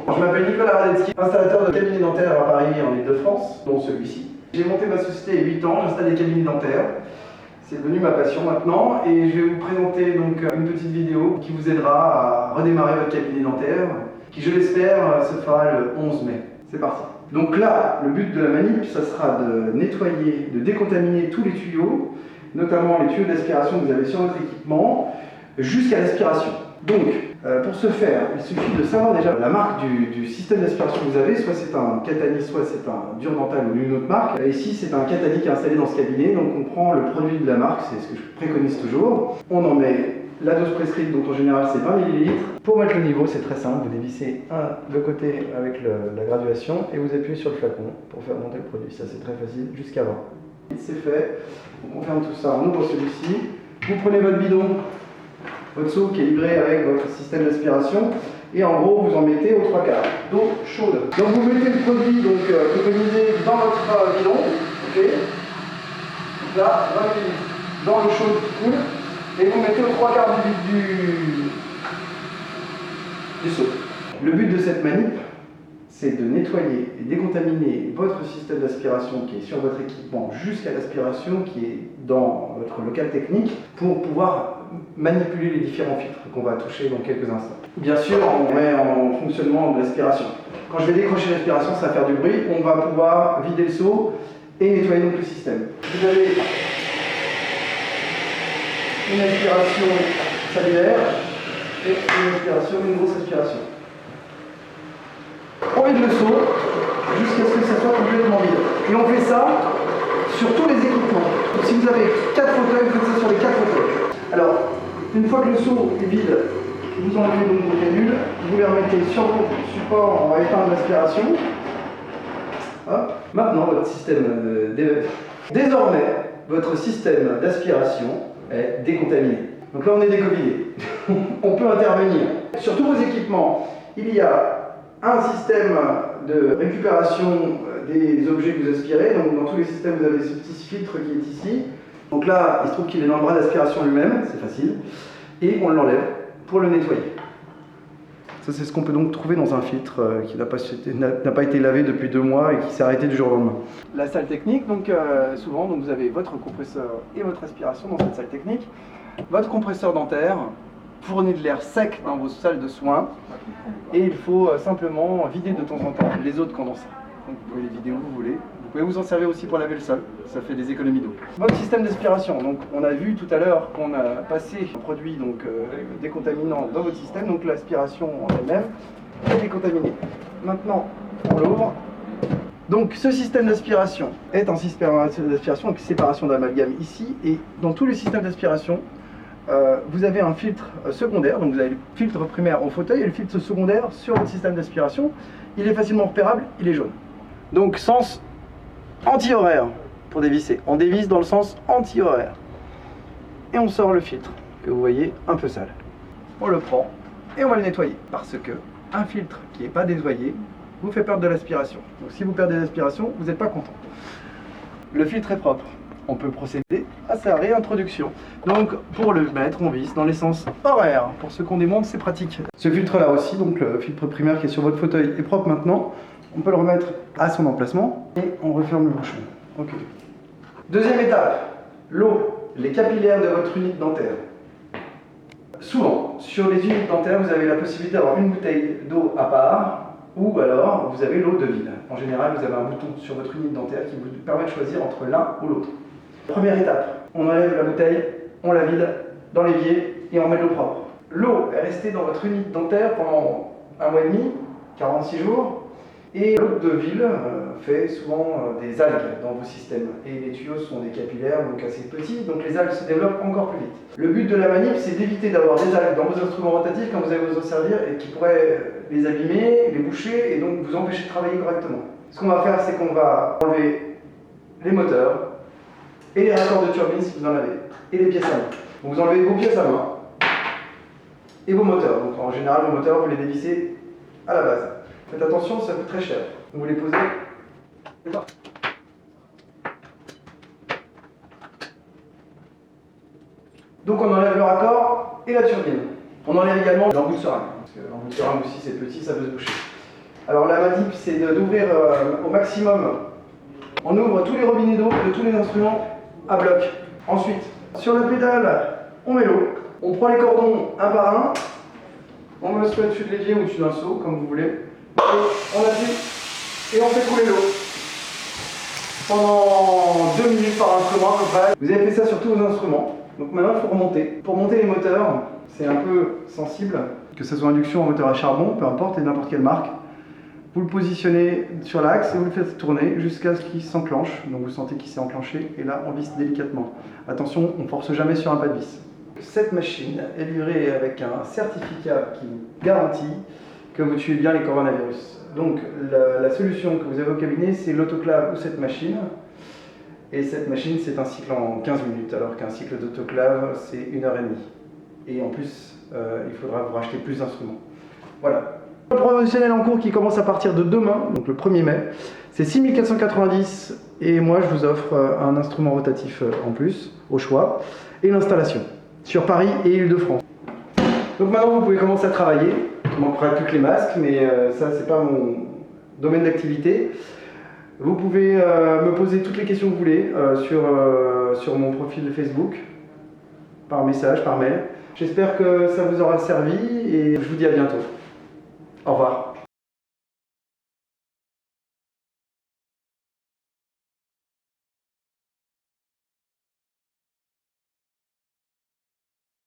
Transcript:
Je m'appelle Nicolas Radetzky, installateur de cabinets dentaires à Paris en Ile-de-France, dont celui-ci. J'ai monté ma société il y a 8 ans, j'installe des cabinets dentaires. C'est devenu ma passion maintenant et je vais vous présenter donc une petite vidéo qui vous aidera à redémarrer votre cabinet dentaire, qui je l'espère se fera le 11 mai. C'est parti. Donc là, le but de la manip, ça sera de nettoyer, de décontaminer tous les tuyaux, notamment les tuyaux d'aspiration que vous avez sur votre équipement, jusqu'à l'aspiration. Donc, pour ce faire, il suffit de savoir déjà la marque du système d'aspiration que vous avez, soit c'est un Catani, soit c'est un Duro-Dental ou une autre marque. Ici, c'est un Catani qui est installé dans ce cabinet, donc on prend le produit de la marque, c'est ce que je préconise toujours. On en met la dose prescrite, donc en général c'est 20 ml. Pour mettre le niveau, c'est très simple, vous dévissez de côté avec la graduation et vous appuyez sur le flacon pour faire monter le produit. Ça c'est très facile, jusqu'à 20. C'est fait, donc on ferme tout ça, on ouvre celui-ci. Vous prenez votre bidon, votre seau qui est livré avec votre système d'aspiration et en gros vous en mettez aux 3 quarts d'eau chaude. Donc vous mettez le produit préconisé dans votre bidon, ok. Donc là, 20 ml dans l'eau chaude qui coule et vous mettez aux 3 quarts du seau. Le but de cette manip, c'est de nettoyer et décontaminer votre système d'aspiration qui est sur votre équipement jusqu'à l'aspiration qui est dans votre local technique pour pouvoir manipuler les différents filtres qu'on va toucher dans quelques instants. Bien sûr, on met en fonctionnement de l'aspiration. Quand je vais décrocher l'aspiration, ça va faire du bruit. On va pouvoir vider le seau et nettoyer donc le système. Vous avez une aspiration salivaire et une aspiration, une grosse aspiration. On vide le seau jusqu'à ce que ça soit complètement vide. Et on fait ça sur tous les équipements. Donc, si vous avez 4 fauteuils, vous faites ça sur les 4 fauteuils. Alors, une fois que le seau est vide, vous enlevez donc vos canules, vous les remettez sur votre support, on va éteindre l'aspiration. Maintenant, votre système désormais, votre système d'aspiration est décontaminé. Donc là, on est décovidé. On peut intervenir. Sur tous vos équipements, il y a un système de récupération des objets que vous aspirez. Donc dans tous les systèmes, vous avez ce petit filtre qui est ici. Donc là, il se trouve qu'il est dans le bras d'aspiration lui-même, c'est facile. Et on l'enlève pour le nettoyer. Ça, c'est ce qu'on peut donc trouver dans un filtre qui n'a pas été lavé depuis 2 mois et qui s'est arrêté du jour au lendemain. La salle technique, donc souvent, donc, vous avez votre compresseur et votre aspiration dans cette salle technique. Votre compresseur dentaire fournit de l'air sec dans vos salles de soins et il faut simplement vider de temps en temps les eaux de condensat. Donc vous pouvez les vider où vous voulez. Vous pouvez vous en servir aussi pour laver le sol, ça fait des économies d'eau. Votre système d'aspiration, donc on a vu tout à l'heure qu'on a passé un produit décontaminant dans votre système, donc l'aspiration en elle-même est décontaminée. Maintenant on l'ouvre. Donc ce système d'aspiration est un système d'aspiration avec séparation d'amalgame ici et dans tous les systèmes d'aspiration, vous avez un filtre secondaire, donc vous avez le filtre primaire au fauteuil et le filtre secondaire sur votre système d'aspiration. Il est facilement repérable, il est jaune. Donc sens anti-horaire pour dévisser. On dévisse dans le sens anti-horaire. Et on sort le filtre, que vous voyez un peu sale. On le prend et on va le nettoyer. Parce que un filtre qui n'est pas nettoyé vous fait perdre de l'aspiration. Donc si vous perdez l'aspiration, vous n'êtes pas content. Le filtre est propre. On peut procéder à sa réintroduction. Donc pour le mettre, on visse dans les sens horaires. Pour ceux qu'on démonte, c'est pratique. Ce filtre là aussi, donc le filtre primaire qui est sur votre fauteuil est propre maintenant. On peut le remettre à son emplacement et on referme le bouchon. Ok. Deuxième étape, l'eau, les capillaires de votre unité dentaire. Souvent, sur les unités dentaires, vous avez la possibilité d'avoir une bouteille d'eau à part ou alors vous avez l'eau de ville. En général, vous avez un bouton sur votre unité dentaire qui vous permet de choisir entre l'un ou l'autre. Première étape, on enlève la bouteille, on la vide dans l'évier et on met de l'eau propre. L'eau est restée dans votre unité dentaire pendant 1 mois et demi, 46 jours. Et l'eau de ville fait souvent des algues dans vos systèmes. Et les tuyaux sont des capillaires, donc assez petits, donc les algues se développent encore plus vite. Le but de la manip, c'est d'éviter d'avoir des algues dans vos instruments rotatifs quand vous allez vous en servir et qui pourraient les abîmer, les boucher et donc vous empêcher de travailler correctement. Ce qu'on va faire, c'est qu'on va enlever les moteurs et les raccords de turbine si vous en avez, et les pièces à main. Donc vous enlevez vos pièces à main et vos moteurs. Donc en général, vos moteurs, vous les dévissez à la base. Faites attention, ça coûte très cher. Vous les posez là. Donc on enlève le raccord et la turbine. On enlève également l'embout de seringue. Parce que l'embout de seringue aussi c'est petit, ça peut se boucher. Alors la manip, c'est d'ouvrir au maximum. On ouvre tous les robinets d'eau de tous les instruments à bloc. Ensuite, sur la pédale, on met l'eau. On prend les cordons un par un. On met soit dessus de l'évier ou dessus d'un seau, comme vous voulez. Et on appuie et on fait couler l'eau. Pendant 2 minutes par instrument à peu près. Vous avez fait ça sur tous vos instruments. Donc maintenant, il faut remonter. Pour monter les moteurs, c'est un peu sensible. Que ce soit induction ou moteur à charbon, peu importe, et n'importe quelle marque. Vous le positionnez sur l'axe et vous le faites tourner jusqu'à ce qu'il s'enclenche. Donc vous sentez qu'il s'est enclenché et là on visse délicatement. Attention, on ne force jamais sur un pas de vis. Cette machine est livrée avec un certificat qui vous garantit que vous tuez bien les coronavirus. Donc la solution que vous avez au cabinet, c'est l'autoclave ou cette machine. Et cette machine, c'est un cycle en 15 minutes, alors qu'un cycle d'autoclave, c'est 1h30. Et en plus, il faudra vous racheter plus d'instruments. Voilà. Le professionnel en cours qui commence à partir de demain, donc le 1er mai, c'est 6 490 et moi je vous offre un instrument rotatif en plus, au choix, et l'installation sur Paris et Île-de-France. Donc maintenant vous pouvez commencer à travailler. Il ne manquera plus que les masques, mais ça c'est pas mon domaine d'activité. Vous pouvez me poser toutes les questions que vous voulez sur mon profil Facebook, par message, par mail. J'espère que ça vous aura servi et je vous dis à bientôt. Au revoir.